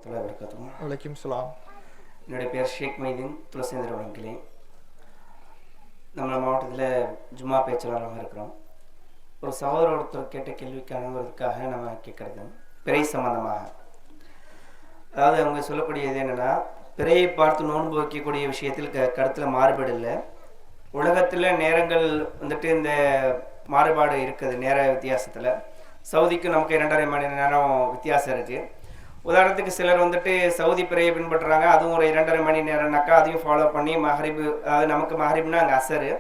வலைக்கும் சலாம். என்னுடைய பேர் ஷேக் மைதீன் துளசேந்திர வழங்கிலே. நம்ம மாவட்டத்தில் ஜும்மா பேச்சாளராக இருக்கிறோம். ஒரு சகோதர ஒருத்தர் கேட்ட கேள்விக்கு அணுகுவதற்காக நம்ம கேட்குறது பிறை சம்பந்தமாக. அதாவது அவங்க சொல்லக்கூடியது என்னென்னா, பிறையை பார்த்து நோன்பு வைக்கக்கூடிய விஷயத்தில் கருத்தில் மாறுபாடு இல்லை. உலகத்தில் நேரங்கள் வந்துட்டு இந்த மாறுபாடு இருக்குது. நேர வித்தியாசத்தில் சவுதிக்கு நமக்கு 2.5 மணி நேரம் வித்தியாசம் இருக்குது. உதாரணத்துக்கு சிலர் வந்துட்டு சவுதி பிறையை பின்பற்றுறாங்க, அதுவும் ஒரு 2.5 மணி நேரம்னாக்கா அதையும் ஃபாலோ பண்ணி மஹரிபு, அதாவது நமக்கு மஹரிப்னா அங்கே அசரு,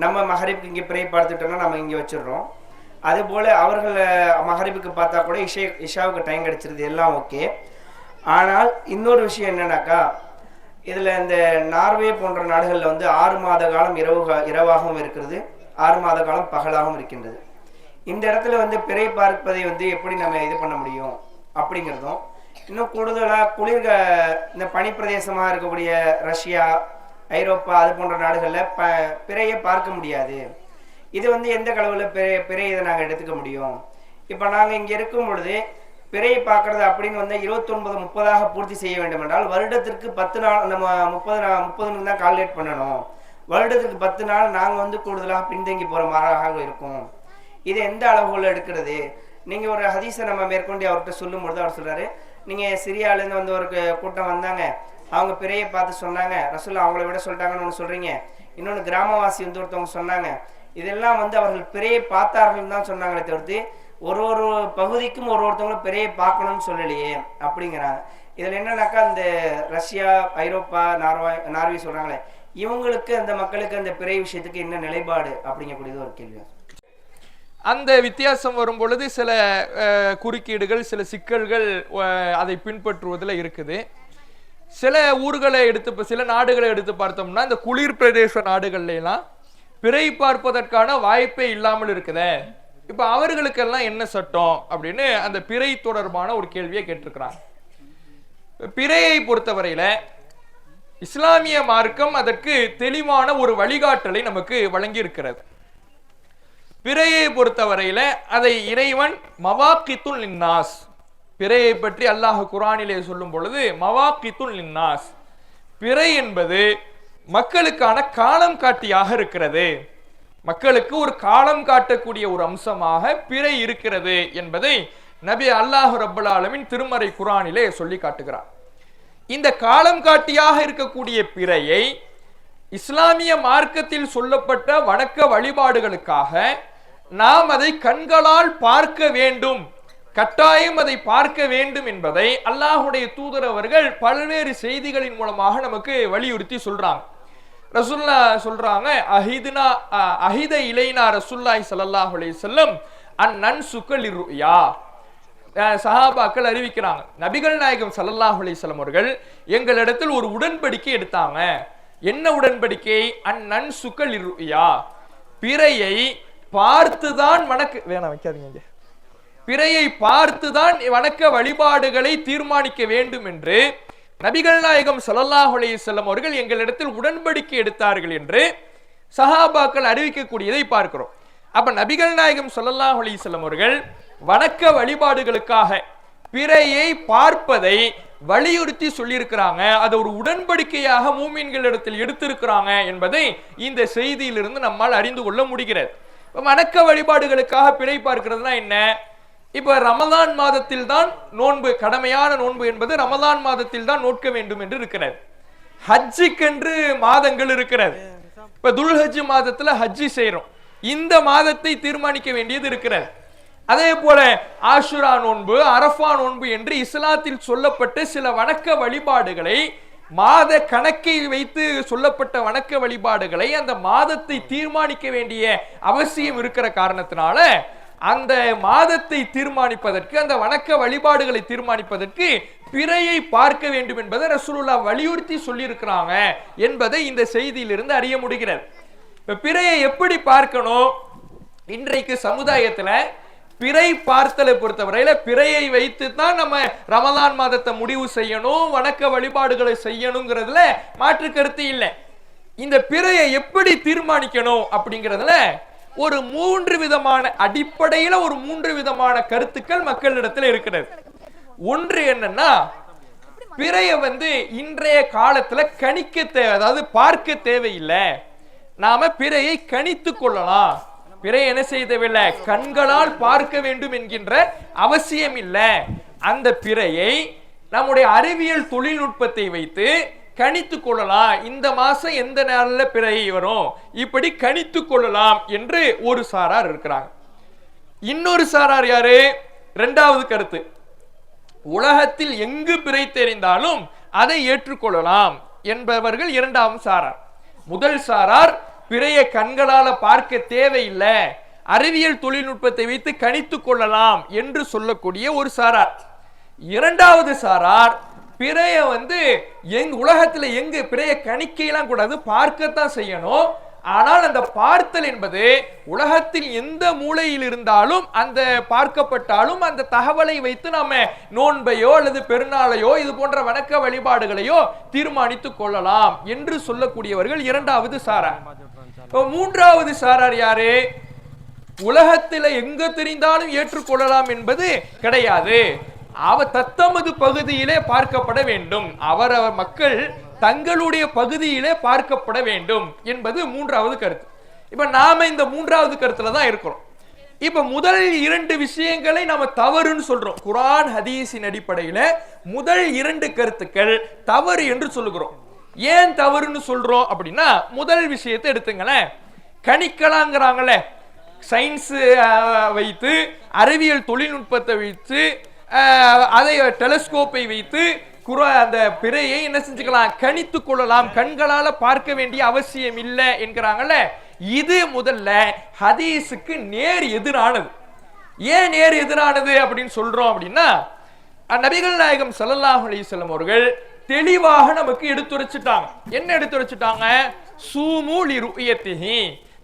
நம்ம மஹரிப்புக்கு இங்கே பிறை பார்த்துட்டோம்னா நம்ம இங்கே வச்சிடுறோம். அதுபோல் அவர்கள் மஹரிப்புக்கு பார்த்தா கூட இஷாவுக்கு டைம் கிடச்சிருது, எல்லாம் ஓகே. ஆனால் இன்னொரு விஷயம் என்னன்னாக்கா, இதில் இந்த நார்வே போன்ற நாடுகளில் வந்து 6 மாத காலம் இரவாகவும் இருக்கிறது, 6 மாத காலம் பகலாகவும் இருக்கின்றது. இந்த இடத்துல வந்து பிறை பார்ப்பதை வந்து எப்படி நம்ம இது பண்ண முடியும் அப்படிங்கிறதும், இன்னும் கூடுதலாக இந்த பனிப்பிரதேசமாக இருக்கக்கூடிய ரஷ்யா, ஐரோப்பா அது போன்ற நாடுகளில் பிறையை பார்க்க முடியாது. இது வந்து எந்த கடவுளில் பிறை இதை நாங்கள் எடுத்துக்க முடியும்? இப்போ நாங்கள் இங்கே இருக்கும் பொழுது பிறையை பார்க்கறது அப்படின்னு வந்து 29-30 பூர்த்தி செய்ய வேண்டும் என்றால் வருடத்திற்கு 10 நாள் நம்ம 30 தான் கால்குலேட் பண்ணணும். வருடத்திற்கு 10 நாள் நாங்கள் வந்து கூடுதலாக பின்தங்கி போகிற மாதிரி இருக்கும். இது எந்த அளவுகளில் எடுக்கிறது? நீங்கள் ஒரு ஹதீஸை நம்ம மேற்கொண்டு அவர்கிட்ட சொல்லும் பொழுது அவர் சொல்கிறாரு, நீங்கள் சிரியாவிலேருந்து வந்து ஒரு கூட்டம் வந்தாங்க, அவங்க பிறையை பார்த்து சொன்னாங்க, ரசூலுல்லாஹ் அவங்கள விட சொல்லிட்டாங்கன்னு ஒன்று சொல்கிறீங்க. இன்னொன்று கிராமவாசி வந்து ஒருத்தவங்க சொன்னாங்க. இதெல்லாம் வந்து அவர்கள் பிறையை பார்த்தார்கள் தான் சொன்னாங்களே தவிர்த்து ஒரு பகுதிக்கும் ஒருத்தவங்களும் பிறையை பார்க்கணும்னு சொல்லலையே அப்படிங்கிறாங்க. இதில் என்னன்னாக்கா, இந்த ரஷ்யா, ஐரோப்பா, நார்வே சொல்கிறாங்களே, இவங்களுக்கு அந்த மக்களுக்கு அந்த பிறை விஷயத்துக்கு என்ன நிலைப்பாடு அப்படிங்கக்கூடியது ஒரு கேள்வி. அந்த வித்தியாசம் வரும் பொழுது சில குறுக்கீடுகள், சில சிக்கல்கள் அதை பின்பற்றுவதில் இருக்குது. சில ஊர்களை எடுத்து, சில நாடுகளை எடுத்து பார்த்தோம்னா, இந்த குளிர் பிரதேச நாடுகள்லாம் பிறை பார்ப்பதற்கான வாய்ப்பே இல்லாமல் இருக்குதே. இப்ப அவர்களுக்கெல்லாம் என்ன சட்டம் அப்படின்னு அந்த பிறை தொடர்பான ஒரு கேள்வியை கேட்டிருக்கிறாங்க. பிறையை பொறுத்தவரையில இஸ்லாமிய மார்க்கம் அதற்கு தெளிவான ஒரு வழிகாட்டலை நமக்கு வழங்கி இருக்கிறது. பிறையை பொறுத்தவரையில அதை இறைவன் மவாக்கித்துல் லின்னாஸ், பிறையை பற்றி அல்லாஹ் குர்ஆனிலே சொல்லும் பொழுது மவாக்கித்துல் லின்னாஸ், பிறை என்பது மக்களுக்கான காலம் காட்டியாக இருக்கிறது, மக்களுக்கு ஒரு காலம் காட்டக்கூடிய ஒரு அம்சமாக பிறை இருக்கிறது என்பதை நபி அல்லாஹ் ரப்பல் ஆலமீன் திருமறை குர்ஆனிலே சொல்லி காட்டுகிறார். இந்த காலம் காட்டியாக இருக்கக்கூடிய பிறையை இஸ்லாமிய மார்க்கத்தில் சொல்லப்பட்ட வணக்க வழிபாடுகளுக்காக நாம் அதை கண்களால் பார்க்க வேண்டும், கட்டாயம் அதை பார்க்க வேண்டும் என்பதை அல்லாஹுடைய தூதர் அவர்கள் பல்வேறு செய்திகளின் மூலமாக நமக்கு வலியுறுத்தி சொல்றாங்க. ரசூலுல்லாஹ் சொல்றாங்க, அஹித இலைனா ரசூலுல்லாஹி ஸல்லல்லாஹு அலைஹி வஸல்லம் அன்சுக லிருயா. சஹாபாக்கள் அறிவிக்கிறாங்க, நபிகள் நாயகம் ஸல்லல்லாஹு அலைஹி வஸல்லம் அவர்கள் எங்களிடத்தில் ஒரு உடன்படிக்கை எடுத்தாங்க. என்ன உடன்படிக்கை? அன்சுக லிருயா, பிறையை பார்த்துதான் பிறையை பார்த்துதான் வணக்க வழிபாடுகளை தீர்மானிக்க வேண்டும் என்று நபிகள் நாயகம் ஸல்லல்லாஹு அலைஹி வஸல்லம் அவர்கள் எங்களிடத்தில் உடன்படிக்கை எடுத்தார்கள் என்று சஹாபாக்கள் அறிவிக்கக்கூடியதை பார்க்கிறோம். அப்ப நபிகள் நாயகம் ஸல்லல்லாஹு அலைஹி வஸல்லம் அவர்கள் வணக்க வழிபாடுகளுக்காக பிறையை பார்ப்பதை வலியுறுத்தி சொல்லியிருக்கிறாங்க. அது ஒரு உடன்படிக்கையாக மூமின்களிடத்தில் எடுத்திருக்கிறாங்க என்பதை இந்த செய்தியிலிருந்து நம்மால் அறிந்து கொள்ள முடிகிறது. வணக்க வழிபாடுகளுக்காக பிறை பார்க்கிறதுனா என்ன? இப்ப ரமதான் மாதத்தில் தான் நோன்பு, கடமையான நோன்பு என்பது ரமதான் மாதத்தில் தான் நோக்க வேண்டும் என்று இருக்கிறது. ஹஜ்ஜுக்கென்று மாதங்கள் இருக்கிறது. இப்ப துல்ஹஜ் மாதத்துல ஹஜ்ஜி செய்யறோம், இந்த மாதத்தை தீர்மானிக்க வேண்டியது இருக்கிறது. அதே போல ஆஷுரா நோன்பு, அரஃபா நோன்பு என்று இஸ்லாத்தில் சொல்லப்பட்ட சில வணக்க வழிபாடுகளை, மாத கணக்கை வைத்து சொல்லப்பட்ட வணக்க வழிபாடுகளை அந்த மாதத்தை தீர்மானிக்க வேண்டிய அவசியம் இருக்கிற காரணத்தினால அந்த மாதத்தை தீர்மானிப்பதற்கு, அந்த வணக்க வழிபாடுகளை தீர்மானிப்பதற்கு பிறையை பார்க்க வேண்டும் என்பதை ரசூலுல்லாஹ் வலியுறுத்தி சொல்லியிருக்கிறாங்க என்பதை இந்த செய்தியிலிருந்து அறிய முடிகிறது. பிறையை எப்படி பார்க்கணும்? இன்றைக்கு சமுதாயத்துல பிறை பார்த்தலை பொறுத்தவரையில பிறையை வைத்து தான் நம்ம ரமலான் மாதத்தை முடிவு செய்யணும், வணக்க வழிபாடுகளை செய்யணுங்கிறதுல மாற்று கருத்து இல்லை. இந்த பிறையை எப்படி தீர்மானிக்கணும் அப்படிங்கிறதுல ஒரு 3 விதமான அடிப்படையில ஒரு 3 விதமான கருத்துக்கள் மக்களிடத்தில் இருக்கிறது. ஒன்று என்னன்னா, பிறைய இன்றைய காலத்துல கணிக்க தேவை, அதாவது பார்க்க தேவையில்லை. நாம பிறையை கணித்து கொள்ளலாம். பிறை என்ன செய்ய தேவையில்லை, கண்களால் பார்க்க வேண்டும் என்கின்ற அவசியம் இல்லை. அந்த பிறையை நம்முடைய அறிவியல் தொழில்நுட்பத்தை வைத்து கணித்து கொள்ளலாம். இந்த மாசம் எந்த நாள்ல பிறை வரும், இப்படி கணித்து கொள்ளலாம் என்று ஒரு சாரார் இருக்கிறாங்க. இன்னொரு சாரார் யாரு? இரண்டாவது கருத்து, உலகத்தில் எங்கு பிறை தெரிந்தாலும் அதை ஏற்றுக்கொள்ளலாம் என்பவர்கள் இரண்டாவது சாரார். முதல் சாரார் பிறையை கண்களால பார்க்க தேவையில்லை, அறிவியல் தொழில்நுட்பத்தை வைத்து கணித்து கொள்ளலாம் என்று சொல்லக்கூடிய ஒரு சாரார். இரண்டாவது சாரார் பிறைய உலகத்துல எங்க பிறைய கணிக்கலாம் கூடாது, பார்க்கத்தான் செய்யணும். ஆனால் அந்த பார்த்தல் என்பது உலகத்தில் எந்த மூலையில் இருந்தாலும் அந்த பார்க்கப்பட்டாலும் அந்த தகவலை வைத்து நாம நோன்பையோ அல்லது பெருநாளையோ இது போன்ற வணக்க வழிபாடுகளையோ தீர்மானித்துக் கொள்ளலாம் என்று சொல்லக்கூடியவர்கள் இரண்டாவது சாரார். மூன்றாவது சாரார் யாரு? உலகத்துல எங்க தெரிந்தாலும் ஏற்றுக்கொள்ளலாம் என்பது கிடையாது, தத்தமது பகுதியிலே பார்க்கப்பட வேண்டும், அவரவர் மக்கள் தங்களுடைய பகுதியிலே பார்க்கப்பட வேண்டும் என்பது மூன்றாவது கருத்து. இப்ப நாம இந்த மூன்றாவது கருத்துல தான் இருக்கிறோம். இப்ப முதல் இரண்டு விஷயங்களை நாம தவறுன்னு சொல்றோம். குர்ஆன் ஹதீஸின் அடிப்படையில முதல் இரண்டு கருத்துக்கள் தவறு என்று சொல்லுகிறோம். ஏன் தவறுன்னு சொல்றோம் அப்படின்னா, முதல் விஷயத்தை எடுத்துங்களேன். கணிக்கலாங்கிறாங்கள, சயின்ஸ் வைத்து அறிவியல் தொழில்நுட்பத்தை வைத்து அதை டெலஸ்கோப்பை வைத்து அந்த பிறையை என்ன செஞ்சுக்கலாம், கணித்து கொள்ளலாம், கண்களால பார்க்க வேண்டிய அவசியம் இல்லை என்கிறாங்கல்ல. இது முதல்ல ஹதீஸுக்கு நேர் எதிரானது. ஏன் நேர் எதிரானது அப்படின்னு சொல்றோம் அப்படின்னா, நபிகள் நாயகம் ஸல்லல்லாஹு அலைஹி வஸல்லம் அவர்கள் தெளிவாக நமக்கு எடுத்துரைச்சிட்டாங்க. என்ன எடுத்துரைச்சிட்டாங்க? சூமு லிருயத்திஹி,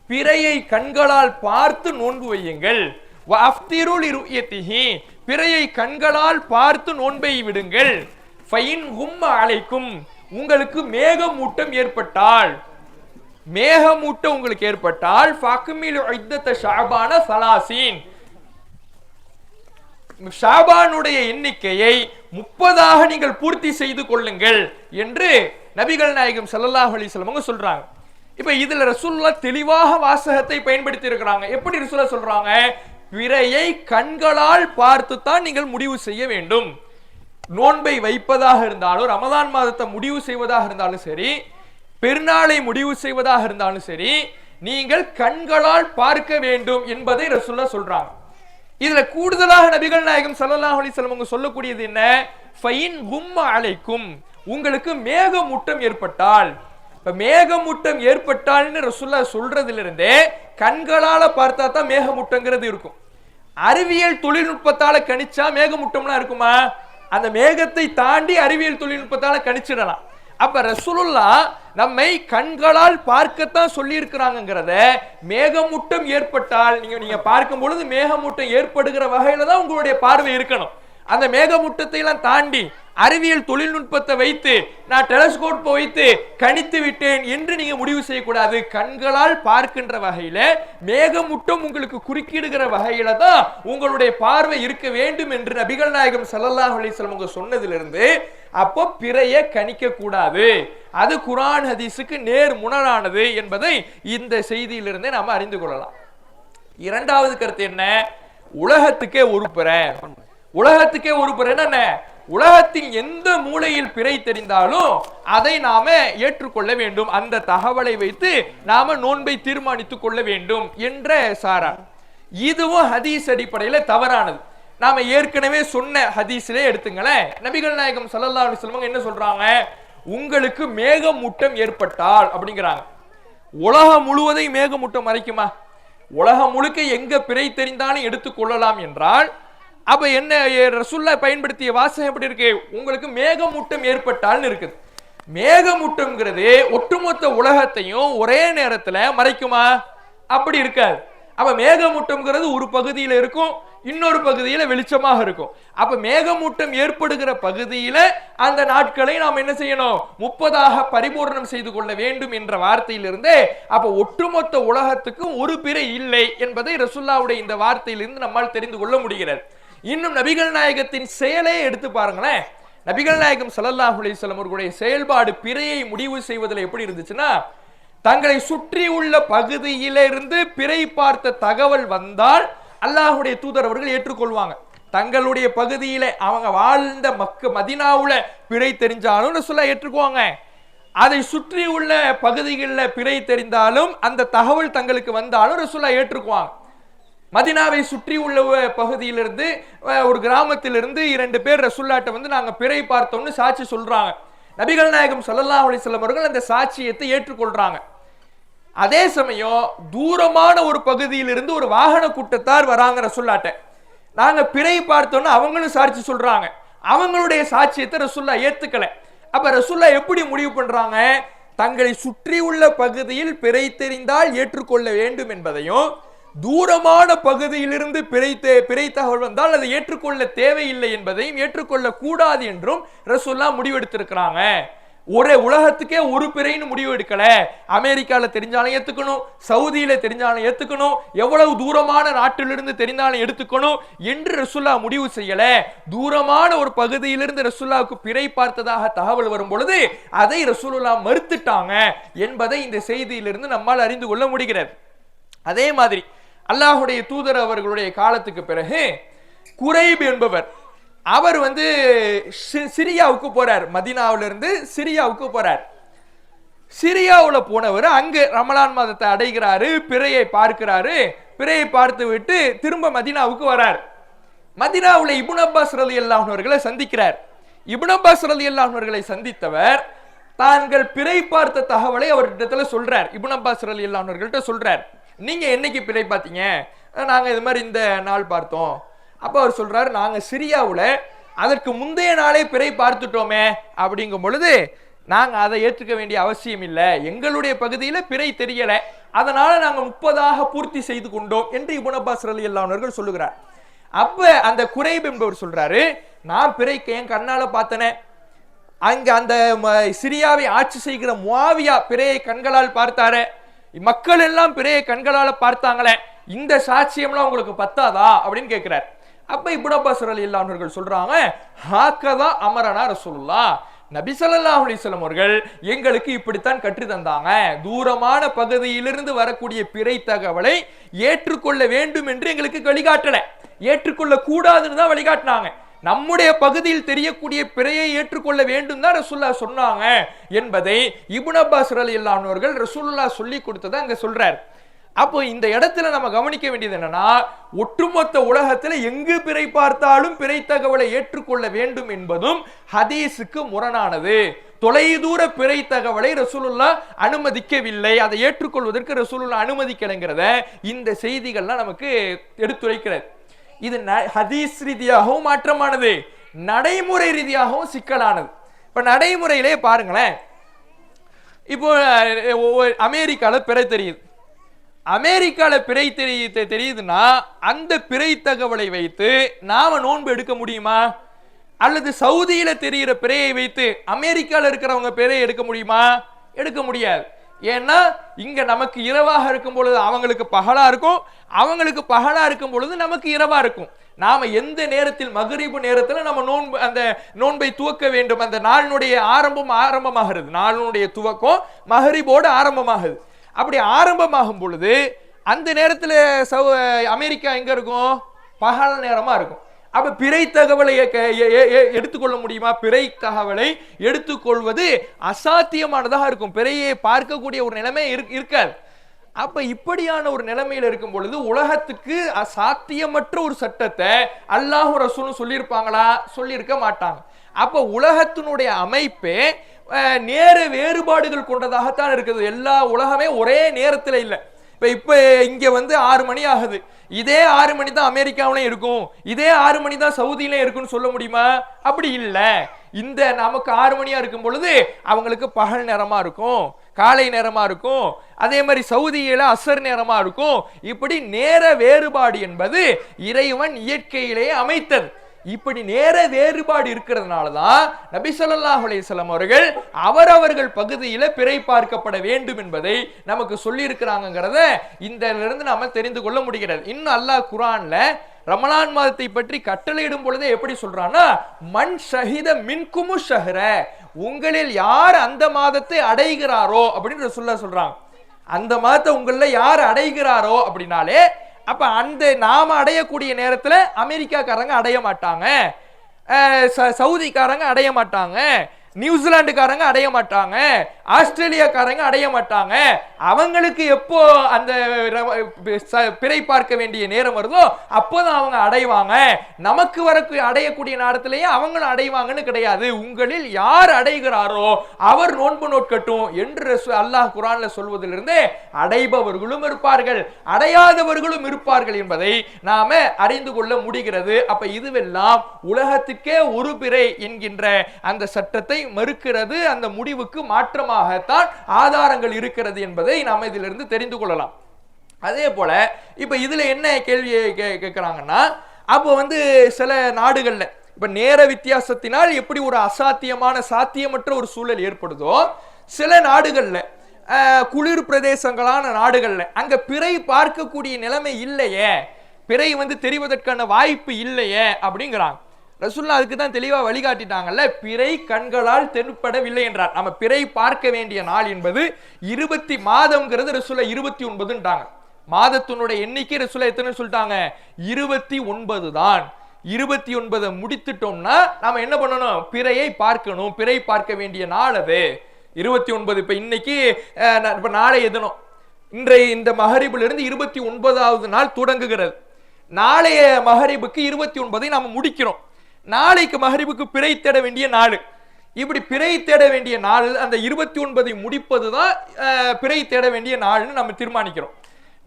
பிறையை கண்களால் பார்த்து நோன்பு வையுங்கள். வஅஃப்திரு லிருயத்திஹி, பிறையை கண்களால் பார்த்து நோன்பை விடுங்கள். ஃபைன் ஹும்ம அலைக்கும், உங்களுக்கு மேகமூட்டம் ஏற்பட்டால், மேகமூட்டம் உங்களுக்கு ஏற்பட்டால் ஃபக்மிலு இத்தத ஷஅபான ஸலாஸீன், ஷாபானுடைய எண்ணிக்கையை 30ஆக நீங்கள் பூர்த்தி செய்து கொள்ளுங்கள் என்று நபிகள் நாயகம் ஸல்லல்லாஹு அலைஹி வஸல்லம் சொல்றாங்க. இப்ப இதுல ரசூலுல்லாஹ் தெளிவாக வாசகத்தை பயன்படுத்தி இருக்கிறாங்க. எப்படி ரசூலுல்லாஹ் சொல்றாங்க? பிறையை கண்களால் பார்த்து தான் நீங்கள் முடிவு செய்ய வேண்டும். நோன்பை வைப்பதாக இருந்தாலும், ரமதான் மாதத்தை முடிவு செய்வதாக இருந்தாலும் சரி, பெருநாளை முடிவு செய்வதாக இருந்தாலும் சரி, நீங்கள் கண்களால் பார்க்க வேண்டும் என்பதை ரசூலுல்லாஹ் சொல்றாங்க. இதுல கூடுதலாக நபிகள் நாயகம் ஸல்லல்லாஹு அலைஹி வஸல்லம் சொல்லக்கூடியது என்ன? ஃபைன் கும்ம அலைக்கும், உங்களுக்கு மேகமூட்டம் ஏற்பட்டால். இப்ப மேகமூட்டம் ஏற்பட்டால்னு ரசூலுல்லாஹ் சொல்றதிலிருந்தே கண்களால பார்த்தா தான் மேகமூட்டங்கிறது இருக்கும். அறிவியல் தொழில்நுட்பத்தால கணிச்சா மேகமூட்டம்லாம் இருக்குமா? அந்த மேகத்தை தாண்டி அறிவியல் தொழில்நுட்பத்தால கணிச்சிடலாம். அப்ப ரசூலுல்லாஹ் நம்மை கண்களால் பார்க்கத்தான் சொல்லி இருக்கிறாங்கிறத, மேகமூட்டம் ஏற்பட்டால் நீங்க பார்க்கும் பொழுது மேகமூட்டம் ஏற்படுகிற வகையில தான் உங்களுடைய பார்வை இருக்கணும். அந்த மேகமூட்டத்தை எல்லாம் தாண்டி அறிவியல் தொழில்நுட்பத்தை வைத்து நான் டெலஸ்கோப் வைத்து கணித்து விட்டேன் என்று நீங்க முடிவு செய்யக்கூடாது. கண்களால் பார்க்கின்ற வகையில, மேகமூட்டம் உங்களுக்கு குறுக்கிடுகிற வகையில தான் உங்களுடைய பார்வை இருக்க வேண்டும் என்று நபிகள் நாயகம் ஸல்லல்லாஹு அலைஹி வஸல்லம் சொன்னதிலிருந்து அப்போ பிறைய கணிக்க கூடாது, அது குர்ஆன் ஹதீஸுக்கு நேர் முரணானது என்பதை இந்த செய்தியிலிருந்தே நாம அறிந்து கொள்ளலாம். இரண்டாவது கருத்து என்ன? உலகத்துக்கே ஒரு பிறை. உலகத்துக்கே ஒரு பிறை என்ன? உலகத்தின் எந்த மூலையில் பிறை தெரிந்தாலும் அதை நாம ஏற்றுக்கொள்ள வேண்டும், அந்த தகவலை வைத்து நாம நோன்பை தீர்மானித்துக் கொள்ள வேண்டும் என்ற சாரார். இதுவும் ஹதீஸ் அடிப்படையில தவறானது. நாம ஏற்கனவே சொன்ன ஹதீஸிலே எடுத்துங்களேன். நபிகள் நாயகம் ஸல்லல்லாஹு அலைஹி வஸல்லம் என்ன சொல்றாங்க? உங்களுக்கு மேகமூட்டம் ஏற்பட்டால் அப்படிங்கிறாங்க. உலகம் முழுவதையும் மேகமூட்டம் மறைக்குமா? உலகம் முழுக்க எங்க பிறை தெரிந்தாலும் எடுத்துக்கொள்ளலாம் என்றால், அப்ப என்ன ரசூலுல்லாஹ் பயன்படுத்திய வாசகம் எப்படி இருக்கு? உங்களுக்கு மேகமூட்டம் ஏற்பட்டால்னு இருக்குது. மேகமூட்டம்ங்கிறது ஒட்டுமொத்த உலகத்தையும் ஒரே நேரத்துல மறைக்குமா? அப்படி இருக்காது. அப்ப மேகமூட்டம்ங்கிறது ஒரு பகுதியில இருக்கும், இன்னொரு பகுதியில வெளிச்சமாக இருக்கும். அப்ப மேகமூட்டம் ஏற்படுகிற பகுதியில அந்த நாட்களை நாம் என்ன செய்யணும்? 30ஆக பரிபூர்ணம் செய்து கொள்ள வேண்டும் என்ற வார்த்தையிலிருந்தே அப்ப ஒட்டுமொத்த உலகத்துக்கும் ஒரு பிறை இல்லை என்பதை ரசூலுல்லாஹ்வுடைய இந்த வார்த்தையிலிருந்து நம்மால் தெரிந்து கொள்ள முடிகிறது. இன்னும் நபிகள் நாயகத்தின் செயலை எடுத்து பாருங்களேன். நபிகள் நாயகம் ஸல்லல்லாஹு அலைஹி வஸல்லம் அவர்களுடைய செயல்பாடு பிறையை முடிவு செய்வதில் எப்படி இருந்துச்சுன்னா, தங்களை சுற்றி உள்ள பகுதியிலிருந்து பிறை பார்த்த தகவல் வந்தால் அல்லாஹ்வுடைய தூதர் அவர்கள் ஏற்றுக்கொள்வாங்க. தங்களுடைய பகுதியில அவங்க வாழ்ந்த மதீனாவுல பிறை தெரிஞ்சாலும் ரசூலுல்லாஹ் ஏற்றுக்குவாங்க. அதை சுற்றி உள்ள பகுதிகளில் பிறை தெரிந்தாலும் அந்த தகவல் தங்களுக்கு வந்தாலும் ரசூலுல்லாஹ் ஏற்றுக்குவாங்க. மதீனாவை சுற்றி உள்ள பகுதியிலிருந்து ஒரு கிராமத்திலிருந்து 2 பேர் ரசூலுல்லாஹ்ட்ட வந்து நாங்க பிறை பார்த்தோம்னு சாட்சி சொல்றாங்க. நபிகள் நாயகம் ஸல்லல்லாஹு அலைஹி வஸல்லம் அவர்கள் அந்த சாட்சியத்தை ஏற்றுக்கொள்றாங்க. அதே சமயம் தூரமான ஒரு பகுதியிலிருந்து ஒரு வாகன கூட்டத்தார் வராங்க ரசூலுல்லாஹ்ட்ட. நாங்க பிறை பார்த்தோம்னு அவங்களும் சாட்சி சொல்றாங்க. அவங்களுடைய சாட்சியத்தை ரசூலுல்லாஹ் ஏத்துக்கல. அப்ப ரசூலுல்லாஹ் எப்படி முடிவு பண்றாங்க? தங்களை சுற்றி உள்ள பகுதியில் பிறை தெரிந்தால் ஏற்றுக்கொள்ள வேண்டும் என்பதையும், தூரமான பகுதியிலிருந்து பிறை தகவல் வந்தால் அதை ஏற்றுக்கொள்ள தேவையில்லை என்பதையும் ஏற்றுக்கொள்ள கூடாது என்றும் ரசூலுல்லாஹ் முடிவெடுத்திருக்கிறாங்க. ஒரே உலகத்துக்கே ஒரு பிறைன்னு முடிவு எடுக்கல. அமெரிக்கால தெரிஞ்சாலும் ஏத்துக்கணும், சவுதியில தெரிஞ்சாலும் ஏத்துக்கணும், எவ்வளவு தூரமான நாட்டிலிருந்து தெரிந்தாலும் எடுத்துக்கணும் என்று ரசூலுல்லாஹ் முடிவு செய்யல. தூரமான ஒரு பகுதியிலிருந்து ரசூலுல்லாஹ்வுக்கு பிறை பார்த்ததாக தகவல் வரும் பொழுது அதை ரசூலுல்லாஹ் மறுத்துட்டாங்க என்பதை இந்த செய்தியிலிருந்து நம்மால் அறிந்து கொள்ள முடிகிறது. அதே மாதிரி அல்லாஹ்வுடைய தூதர் அவர்களுடைய காலத்துக்கு பிறகு குரைப் என்பவர், அவர் வந்து சிரியாவுக்கு போறார். மதீனாவிலிருந்து சிரியாவுக்கு போறார். சிரியாவுல போனவர் அங்கு ரமலான் மாதத்தை அடைகிறாரு, பிறையை பார்க்கிறாரு. பிறையை பார்த்து விட்டு திரும்ப மதீனாவுக்கு வரார். மதீனாவுல இப்னு அப்பாஸ் ரலியல்லாஹு அன்ஹு அவர்களை சந்திக்கிறார். இப்னு அப்பாஸ் ரலியல்லாஹு அன்ஹு அவர்களை சந்தித்தவர் தாங்கள் பிறை பார்த்த தகவலை அவர்கிட்ட சொல்றார். இப்னு அப்பாஸ் ரலியல்லாஹு அன்ஹு அவர்கள்ட்ட சொல்றார், நீங்க என்னைக்கு பிறை பார்த்தீங்க? நாங்க இது மாதிரி இந்த நாள் பார்த்தோம். அப்ப அவர் சொல்றாரு, நாங்க சிரியாவுல அதற்கு முந்தைய நாளே பிறை பார்த்துட்டோமே. அப்படிங்கும் பொழுது நாங்க அதை ஏற்றுக்க வேண்டிய அவசியம் இல்லை, எங்களுடைய பகுதியில பிறை தெரியல, அதனால நாங்க 30 பூர்த்தி செய்து கொண்டோம் என்று இப்னு அப்பாஸ் ரலியல்லாஹு அன்ஹு அவர்கள் சொல்லுகிறார். அப்ப அந்த குரைப் என்பவர் சொல்றாரு, நான் பிறைக்கு என் கண்ணால பார்த்தனே, அங்க அந்த சிரியாவை ஆட்சி செய்கிற முஆவியா பிறையை கண்களால் பார்த்தாரே, மக்கள் எல்லாம் பிறையை கண்களால பார்த்தாங்களே, இந்த சாட்சியம்லாம் உங்களுக்கு பத்தாதா அப்படின்னு கேட்கிறார். அப்ப இப்னு அப்பாஸ் ரலியல்லாஹு அன்ஹு அவர்கள் சொல்றாங்க, ஹாக்கதா அமரனா ரசூலுல்லாஹ், நபி ஸல்லல்லாஹு அலைஹி வஸல்லம் அவர்கள் எங்களுக்கு இப்படித்தான் கற்று தந்தாங்க. தூரமான பகுதியிலிருந்து வரக்கூடிய பிறை தகவலை ஏற்றுக்கொள்ள வேண்டும் என்று எங்களுக்கு வழிகாட்டல, ஏற்றுக்கொள்ள கூடாதுன்னு தான் வழிகாட்டினாங்க. நம்முடைய பகுதியில் தெரியக்கூடிய பிறையை ஏற்றுக்கொள்ள வேண்டும் தான் ரசூலுல்லாஹ் சொன்னாங்க என்பதை இப்னு அப்பாஸ் ரலியல்லாஹு அன்ஹு அவர்கள் ரசூலுல்லாஹ் சொல்லி கொடுத்ததை அங்க சொல்றார். அப்போ இந்த இடத்துல நம்ம கவனிக்க வேண்டியது என்னன்னா, ஒட்டுமொத்த உலகத்துல எங்கு பிறை பார்த்தாலும் பிறை தகவலை ஏற்றுக்கொள்ள வேண்டும் என்பதும் ஹதீஸுக்கு முரணானது. தொலைதூர பிறை தகவலை ரசூலுல்லாஹ் அனுமதிக்கவில்லை, அதை ஏற்றுக்கொள்வதற்கு ரசூலுல்லாஹ் அனுமதிக்கலைங்கிறத இந்த செய்திகள்லாம் நமக்கு எடுத்துரைக்கிறது. இது ஹதீஸ் ரீதியாகவும் மாற்றமானது, நடைமுறை ரீதியாகவும் சிக்கலானது. இப்ப நடைமுறையிலே பாருங்களேன், இப்போ அமெரிக்கால பிறை தெரியுது, அமெரிக்கால பிறை தெரியுதுன்னா அந்த பிறை தகவலை வைத்து நாம நோன்பு எடுக்க முடியுமா? அல்லது சவுதியில தெரிகிற பிறையை வைத்து அமெரிக்கால இருக்கிறவங்க பிறையை எடுக்க முடியுமா? எடுக்க முடியாது. ஏன்னா இங்க நமக்கு இரவாக இருக்கும் பொழுது அவங்களுக்கு பகலா இருக்கும், அவங்களுக்கு பகலா இருக்கும் பொழுது நமக்கு இரவா இருக்கும். நாம எந்த நேரத்தில் மகரிபு நேரத்தில் நம்ம நோன்பு அந்த நோன்பை துவக்க வேண்டும், அந்த நாளினுடைய ஆரம்பமாகிறது, நாளினுடைய துவக்கம் மகரிபோடு ஆரம்பமாகுது. அப்படி ஆரம்பமாகும் பொழுது அந்த நேரத்தில் அமெரிக்கா எங்க இருக்கும்? பகல் நேரமா இருக்கும். அப்ப பிறை தகவலை எடுத்துக்கொள்ள முடியுமா? பிறை தகவலை எடுத்துக்கொள்வது அசாத்தியமானதாக இருக்கும், பிறையை பார்க்கக்கூடிய ஒரு நிலைமை இருக்காது. அப்ப இப்படியான ஒரு நிலைமையில இருக்கும் பொழுது உலகத்துக்கு அசாத்தியமற்ற ஒரு சட்டத்தை அல்லாஹ் ரசூலும் சொல்லியிருப்பாங்களா? சொல்லியிருக்க மாட்டாங்க. அப்ப உலகத்தினுடைய அமைப்பே நேர வேறுபாடுகள் கொண்டதாகத்தான் இருக்குது. எல்லா உலகமே ஒரே நேரத்தில் இல்லை. இப்ப இங்க 6 மணி ஆகுது, இதே 6 மணி தான் அமெரிக்காவிலையும் இருக்கும், இதே 6 மணி தான் சவுதியிலையும் இருக்குன்னு சொல்ல முடியுமா? அப்படி இல்லை. இந்த நமக்கு 6 மணியா இருக்கும் பொழுது அவங்களுக்கு பகல் நேரமா இருக்கும், காலை நேரமா இருக்கும், அதே மாதிரி சவுதியில அசர் நேரமா இருக்கும். இப்படி நேர வேறுபாடு என்பது இறைவன் இயற்கையிலேயே அமைத்தது. இப்படி நேர வேறுபாடு இருக்கிறதுனாலதான் நபி ஸல்லல்லாஹு அலைஹி வஸல்லம் அவர்கள் அவரவர்கள் பகுதியில பிறை பார்க்கப்பட வேண்டும் என்பதை நமக்கு சொல்லி இருக்கிறாங்கிறத இந்த இருந்து நாம தெரிந்து கொள்ள முடிகிறது. இன்னும் அல்லாஹ் குர்ஆன்ல ரமலான் மாதத்தை பற்றி கட்டளையிடும் பொழுதே எப்படி சொல்றான்னா, மன் ஷஹித மின்குமு ஷஹ்ர, உங்களில் யார் அந்த மாதத்தை அடைகிறாரோ அப்படின்னு ரசூலுல்லாஹ் சொல்றாங்க. அந்த மாதத்தை உங்கள யார் அடைகிறாரோ அப்படின்னாலே, அப்ப அந்த நாம அடையக்கூடிய நேரத்துல அமெரிக்காக்காரங்க அடைய மாட்டாங்க, சவுதிக்காரங்க அடைய மாட்டாங்க, நியூசிலாந்துக்காரங்க அடைய மாட்டாங்க, ஆஸ்திரேலியாக்காரங்க அடைய மாட்டாங்க. அவங்களுக்கு எப்போ அந்த பிறை பார்க்க வேண்டிய நேரம் வருதோ அப்போதான் அவங்க அடைவாங்க. நமக்கு அடையக்கூடிய நேரத்திலேயே அவங்களும் அடைவாங்கன்னு கிடையாது. உங்களில் யார் அடைகிறாரோ அவர் நோன்பு நோட்கட்டும் என்று அல்லாஹ் குர்ஆன்ல சொல்வதிலிருந்து அடைபவர்களும் இருப்பார்கள், அடையாதவர்களும் இருப்பார்கள் என்பதை நாம அறிந்து கொள்ள முடிகிறது. அப்ப இதுவெல்லாம் உலகத்துக்கே ஒரு பிறை என்கின்ற அந்த சட்டத்தை மறுக்கிறது. அந்த முடிவுக்கு மாற்றமாகத்தான் ஆதாரங்கள் இருக்கிறது என்பதை நாம் இதிலிருந்து தெரிந்து கொள்ளலாம். அதே போல இப்ப இதுல என்ன கேள்வி கேட்கிறாங்கன்னா, அப்போ சில நாடுகள்ல இப்ப நேர வித்தியாசத்தினால் எப்படி ஒரு அசாத்தியமான சாத்தியமற்ற ஒரு சூழல் ஏற்படுதோ, சில நாடுகள்ல குளிர் பிரதேசங்களான நாடுகள்ல அங்க பிறை பார்க்கக்கூடிய நிலைமை இல்லையே, பிறை தெரிவதற்கான வாய்ப்பு இல்லையே அப்படிங்கிறாங்க. ரசூலுல்லாஹ் அதுக்கு தான் தெளிவா வழிகாட்டிட்டாங்கல்ல, பிறை கண்களால் தென்படவில்லை என்றார். நம்ம பிறை பார்க்க வேண்டிய நாள் என்பது 20 மாதம்ங்கிறது ரசூலுல்லாஹ் 29ன்றாங்க. மாதத்தினுடைய எண்ணிக்கை ரசூலுல்லாஹ் எத்தனை சொல்லிட்டாங்க? 29 தான். 29 முடித்துட்டோம்னா நாம என்ன பண்ணணும்? பிறையை பார்க்கணும். பிறை பார்க்க வேண்டிய நாள் அது 29. இப்ப இன்னைக்கு இப்ப நாளை எதனும் இன்றைய இந்த மகரிபில் இருந்து 29வது நாள் தொடங்குகிறது. நாளைய மகரிபுக்கு 29ஐ நாம முடிக்கிறோம். நாளைக்கு மகரிபுக்கு பிறை தேட வேண்டிய நாள். இப்படி பிறை தேட வேண்டிய நாள் அந்த 29ஐ முடிப்பதுதான் பிறை தேட வேண்டிய நாள்னு நம்ம தீர்மானிக்கிறோம்.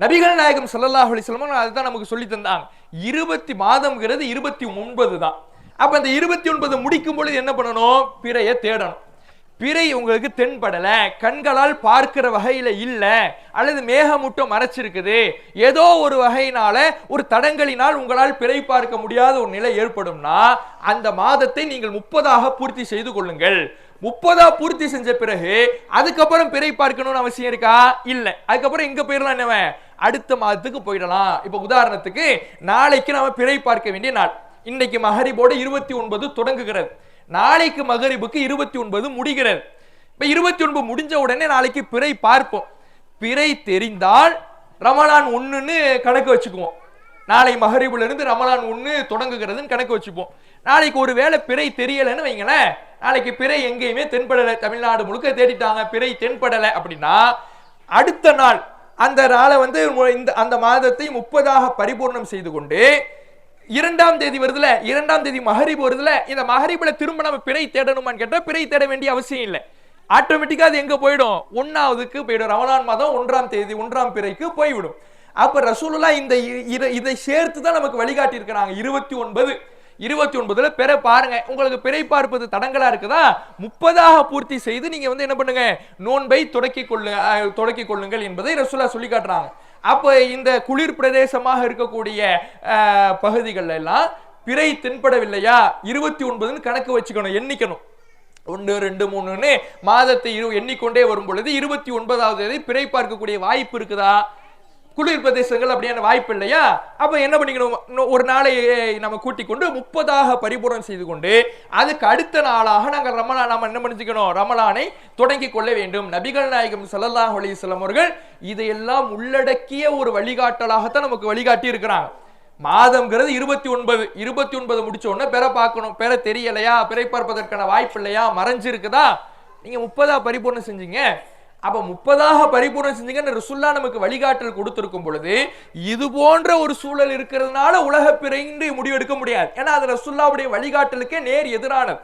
நபிகள் நாயகம் ஸல்லல்லாஹு அலைஹி வஸல்லம் அதுதான் நமக்கு சொல்லி தந்தாங்க. 20 மாதம்ங்கிறது 29 தான். அப்ப அந்த 29 முடிக்கும் பொழுது என்ன பண்ணணும்? பிறையை தேடணும். பிறை உங்களுக்கு தென்படல, கண்களால் பார்க்கிற வகையில இல்ல, அல்லது மேகமூட்டம் மறைச்சிருக்குது, ஏதோ ஒரு வகையினால ஒரு தடங்களினால் உங்களால் பிறை பார்க்க முடியாத ஒரு நிலை ஏற்படும்னா அந்த மாதத்தை நீங்கள் 30ஆக பூர்த்தி செய்து கொள்ளுங்கள். 30ஆ பூர்த்தி செஞ்ச பிறகு அதுக்கப்புறம் பிறை பார்க்கணும்னு அவசியம் இருக்கா? இல்ல. அதுக்கப்புறம் எங்க போயிடலாம்? என்னவன் அடுத்த மாதத்துக்கு போயிடலாம். இப்ப உதாரணத்துக்கு நாளைக்கு நாம பிறை பார்க்க வேண்டிய நாள். இன்னைக்கு மகரிபோட 29 தொடங்குகிறது. நாளைக்கு மகரிபுக்கு 29 முடிகிறது. இப்ப 29 முடிஞ்ச உடனே நாளைக்கு பிறை பார்ப்போம். பிறை தெரிந்தால் ரமலான் 1ன்னு கணக்கு வச்சுக்குவோம். நாளை மகரிபுல இருந்து ரமலான் 1 தொடங்குகிறதுன்னு கணக்கு வச்சுப்போம். நாளைக்கு ஒரு வேளை பிறை தெரியலன்னு வைங்களேன், நாளைக்கு பிறை எங்கேயுமே தென்படலை, தமிழ்நாடு முழுக்க தேடிட்டாங்க, பிறை தென்படலை அப்படின்னா அடுத்த நாள் அந்த நாளை அந்த மாதத்தை 30ஆக பரிபூர்ணம் செய்து கொண்டு 2ஆம் தேதி வருதுல, 2ஆம் தேதி மகரிப் வருதுல, இந்த மகரிப்ல திரும்ப நம்ம பிறை தேடணுமான்னு கேட்டா பிறை தேட வேண்டிய அவசியம் இல்லை. ஆட்டோமேட்டிக்கா அது எங்க போயிடும்? 1ஆவதுக்கு போயிடும். ரமலான் மாதம் 1ஆம் தேதி 1ஆம் பிறைக்கு போய்விடும். அப்ப ரசூலுல்லாஹ் இந்த இதை சேர்த்து தான் நமக்கு வழிகாட்டி இருக்கிறாங்க. 29ல பிறை பாருங்க. உங்களுக்கு பிறை பார்ப்பது தடங்களா இருக்குதா, 30ஆக பூர்த்தி செய்து நீங்க என்ன பண்ணுங்க? நோன்பை தொடக்கிக் கொள்ளுங்கள் என்பதை ரசூலுல்லாஹ் சொல்லி காட்டுறாங்க. அப்ப இந்த குளிர் பிரதேசமாக இருக்கக்கூடிய பகுதிகள் எல்லாம் பிறை தென்படவில்லையா, 29ன்னு கணக்கு வச்சுக்கணும், எண்ணிக்கணும். 1 2 3ன்னு மாதத்தை எண்ணிக்கொண்டே வரும் பொழுது 29வது தேதி பிறை பார்க்கக்கூடிய வாய்ப்பு இருக்குதா? குளிர் பிரதேசங்கள் அப்படியான வாய்ப்பு இல்லையா? அப்ப என்ன பண்ணிக்கணும்? ஒரு நாளை நம்ம கூட்டிக் கொண்டு 30ஆக பரிபூர்ணம் செய்து கொண்டு அதுக்கு அடுத்த நாளாக நாங்கள் நம்ம என்ன பண்ணிக்கணும்? ரமலானை தொடங்கி கொள்ள வேண்டும். நபிகள் நாயகம் ஸல்லல்லாஹு அலைஹி வஸல்லம் அவர்கள் இதையெல்லாம் உள்ளடக்கிய ஒரு வழிகாட்டலாகத்தான் நமக்கு வழிகாட்டி இருக்கிறாங்க. மாதம்ங்கிறது 29 முடிச்ச உடனே பிறை பார்க்கணும். பிறை தெரியலையா, பிறை பார்ப்பதற்கான வாய்ப்பு இல்லையா, மறைஞ்சிருக்குதா, நீங்க 30ஆ பரிபூர்ணம் செஞ்சீங்க. அப்ப 30ஆக பரிபூர்ணம் செஞ்சீங்கன்னு ரசூலுல்லாஹ் நமக்கு வழிகாட்டல் கொடுத்திருக்கும் பொழுது இது போன்ற ஒரு சூழல் இருக்கிறதுனால உலக பிறைன்னு முடிவெடுக்க முடியாது. ஏன்னா அது ரசூலுல்லாஹ்வுடைய வழிகாட்டலுக்கே நேர் எதிரானது.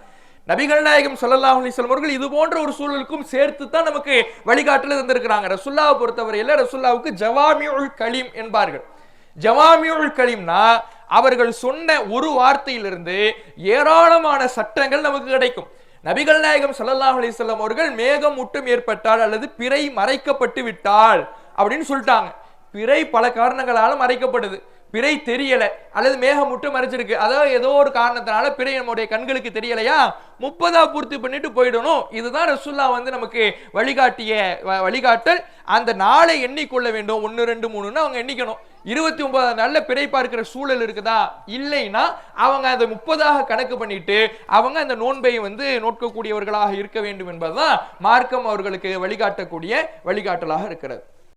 நபிகள் நாயகம் ஸல்லல்லாஹு அலைஹி வஸல்லம் அவர்கள் இது போன்ற ஒரு சூழலுக்கும் சேர்த்து தான் நமக்கு வழிகாட்டல் தந்திருக்கிறாங்க. ரசூலுல்லாஹ் பொறுத்தவரையில ரசூலுல்லாஹ்வுக்கு ஜவாமிஉல் கலீம் என்பார்கள். ஜவாமிஉல் கலீம்னா அவர்கள் சொன்ன ஒரு வார்த்தையிலிருந்து ஏராளமான சட்டங்கள் நமக்கு கிடைக்கும். நபிகள் நாயகம் ஸல்லல்லாஹு அலைஹி வஸல்லம் அவர்கள் மேகம் முட்டம் ஏற்பட்டால் அல்லது பிறை மறைக்கப்பட்டு விட்டால் அப்படின்னு சொல்லிட்டாங்க. பிறை பல காரணங்களால மறைக்கப்படுது. பிறை தெரியல அல்லது மேகமூட்டம் மறைச்சிருக்கு, அதாவது ஏதோ ஒரு காரணத்தினால பிறை நம்முடைய கண்களுக்கு தெரியலையா, 30 பூர்த்தி பண்ணிட்டு போயிடணும். இதுதான் ரசூல்லா வந்து நமக்கு வழிகாட்டிய வழிகாட்டல். அந்த நாளை எண்ணிக்கொள்ள வேண்டும். 1 2 3ன்னு அவங்க எண்ணிக்கணும். 29 நாள்ல பிறை பார்க்கிற சூழல் இருக்குதா, இல்லைன்னா அவங்க அதை 30ஆக கணக்கு பண்ணிட்டு அவங்க அந்த நோன்பை வந்து நோக்கக்கூடியவர்களாக இருக்க வேண்டும் என்பதுதான் மார்க்கம் அவர்களுக்கு வழிகாட்டக்கூடிய வழிகாட்டலாக இருக்கிறது.